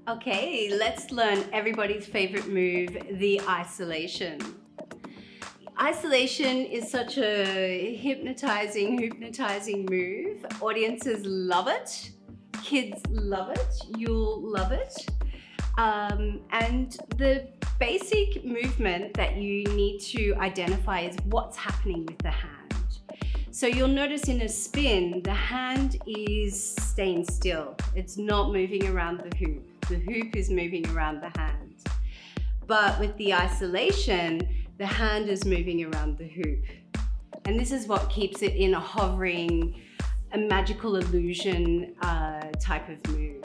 Okay, let's learn everybody's favorite move, the isolation. Isolation is such a hypnotizing move. Audiences love it. Kids love it. You'll love it. And the basic movement that you need to identify is what's happening with the hand. So you'll notice in a spin, the hand is staying still. It's not moving around the hoop. The hoop is moving around the hand. But with the isolation, the hand is moving around the hoop. And this is what keeps it in a hovering, a magical illusion type of move.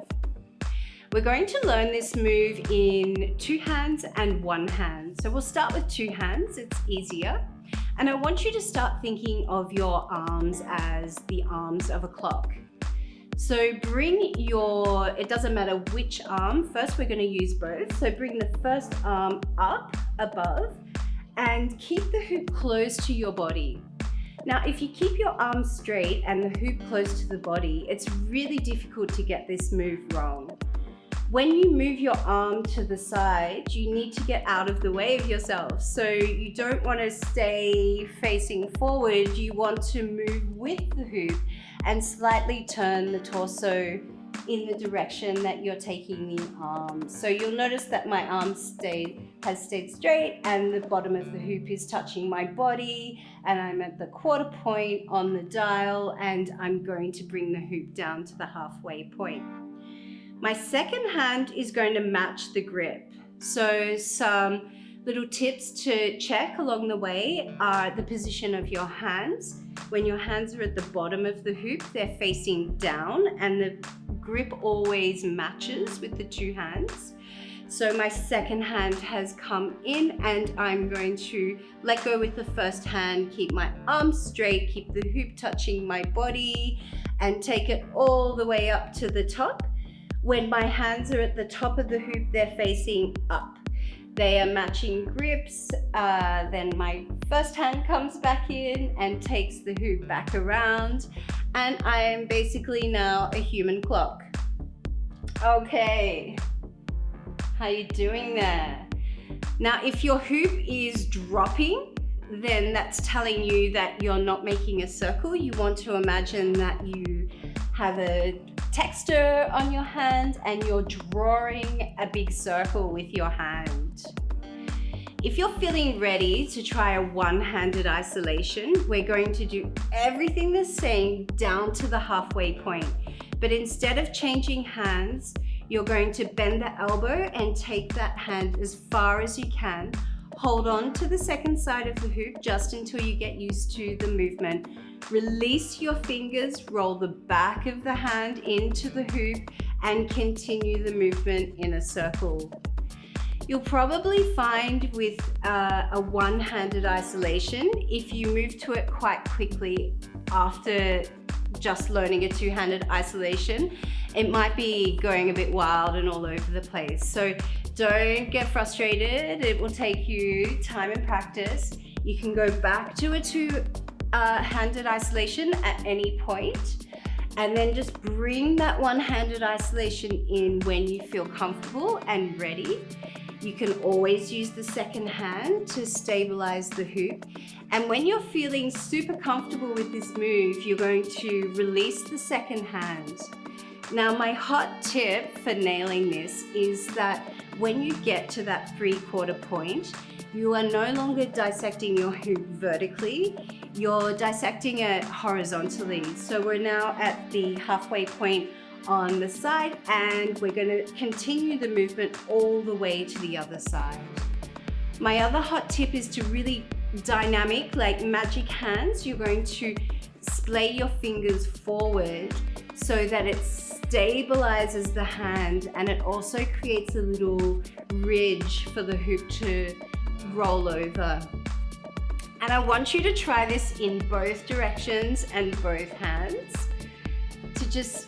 We're going to learn this move in 2 hands and 1 hand. So we'll start with 2 hands, it's easier. And I want you to start thinking of your arms as the arms of a clock. So bring it doesn't matter which arm, first we're going to use both. So bring the first arm up above and keep the hoop close to your body. Now, if you keep your arms straight and the hoop close to the body, it's really difficult to get this move wrong. When you move your arm to the side, you need to get out of the way of yourself. So you don't want to stay facing forward, you want to move with the hoop and slightly turn the torso in the direction that you're taking the arm. So you'll notice that my arm has stayed straight and the bottom of the hoop is touching my body, and I'm at the quarter point on the dial, and I'm going to bring the hoop down to the halfway point. My second hand is going to match the grip. So some little tips to check along the way are the position of your hands. When your hands are at the bottom of the hoop, they're facing down and the grip always matches with the 2 hands. So my second hand has come in and I'm going to let go with the first hand, keep my arms straight, keep the hoop touching my body, and take it all the way up to the top. When my hands are at the top of the hoop, they're facing up. They are matching grips. Then my first hand comes back in and takes the hoop back around. And I am basically now a human clock. Okay, how you doing there? Now, if your hoop is dropping, then that's telling you that you're not making a circle. You want to imagine that you have a texture on your hand and you're drawing a big circle with your hand. If you're feeling ready to try a one-handed isolation, we're going to do everything the same down to the halfway point. But instead of changing hands, you're going to bend the elbow and take that hand as far as you can. Hold on to the second side of the hoop just until you get used to the movement. Release your fingers, roll the back of the hand into the hoop, and continue the movement in a circle. You'll probably find with a one-handed isolation, if you move to it quite quickly after just learning a two-handed isolation, it might be going a bit wild and all over the place. So don't get frustrated. It will take you time and practice. You can go back to a two-handed isolation at any point, and then just bring that one-handed isolation in when you feel comfortable and ready. You can always use the second hand to stabilize the hoop. And when you're feeling super comfortable with this move, you're going to release the second hand. Now, my hot tip for nailing this is that when you get to that three-quarter point, you are no longer dissecting your hoop vertically, you're dissecting it horizontally. So we're now at the halfway point on the side, and we're going to continue the movement all the way to the other side. My other hot tip is to really dynamic, like magic hands. You're going to splay your fingers forward so that it stabilizes the hand, and it also creates a little ridge for the hoop to roll over. And I want you to try this in both directions and both hands to just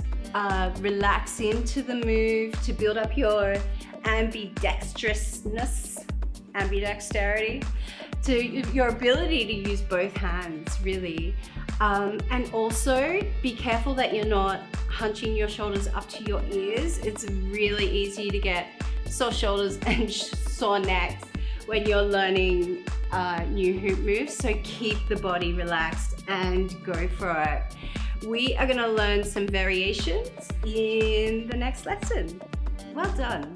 relax into the move, to build up your ambidexterity, to your ability to use both hands, really. And also be careful that you're not hunching your shoulders up to your ears. It's really easy to get sore shoulders and sore necks when you're learning new hoop moves. So keep the body relaxed and go for it. We are going to learn some variations in the next lesson. Well done.